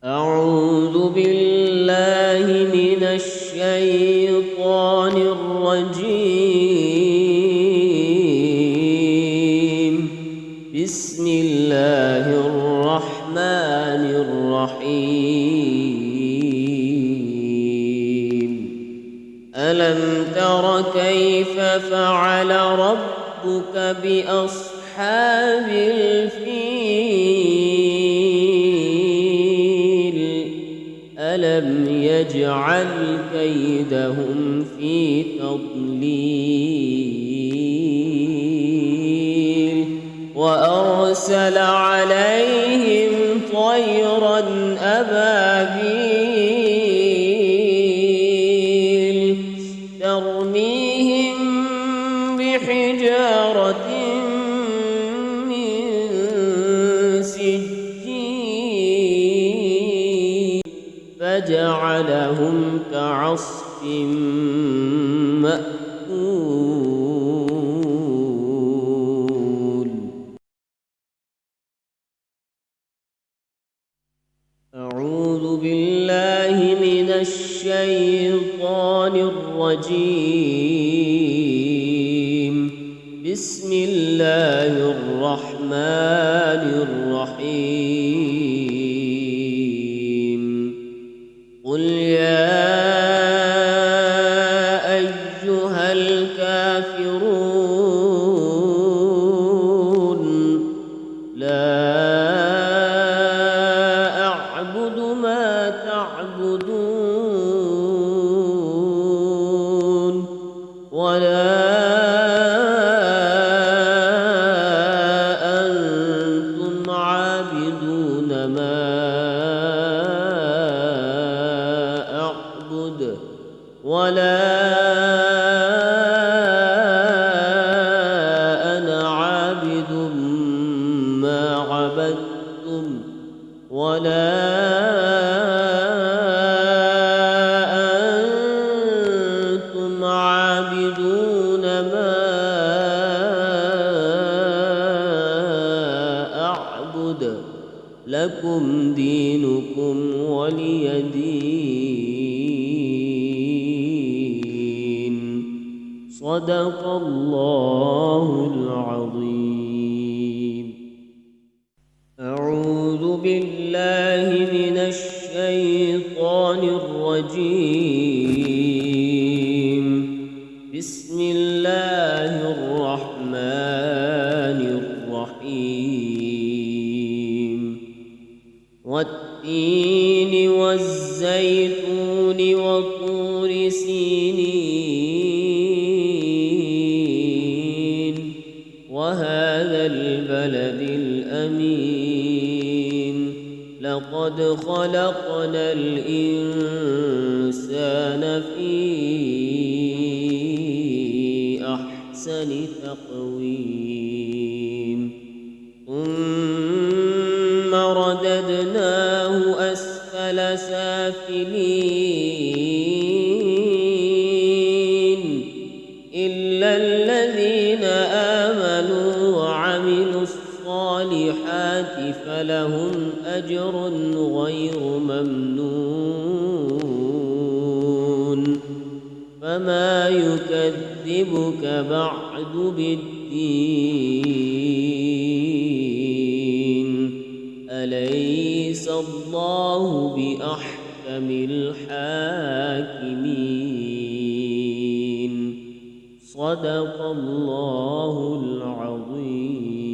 أعوذ بالله من الشيطان الرجيم. بسم الله الرحمن الرحيم. ألم تر كيف فعل ربك بأصحاب الفيل؟ ألم يجعل كيدهم في تضليل وأرسل عليهم طيرا أبابيل ترميهم بحجارة من سجيل فجعلهم كعصف مأكول. أعوذ بالله من الشيطان الرجيم. بسم الله الرحمن الرحيم. قل يا أيها الكافرون لا أعبد ما تعبدون ولا أنتم عابدون ما أعبد ولا أنا عابد ما عبدتم ولا أنتم عابدون ما أعبد لكم دينكم ولي دين. صدق الله العظيم. أعوذ بالله من الشيطان الرجيم. بسم الله الرحمن الرحيم. والتين والزيتون وطور سينين وهذا البلد الأمين لقد خلقنا الإنسان في أحسن تقويم ثم رددناه أسفل سافلين إلا الذين آمنوا وعملوا الصالحات فلهم أجر غير ممنون. فما يكذبك بعد بالدين؟ أليس الله بأحكم الحاكمين. صدق الله العظيم.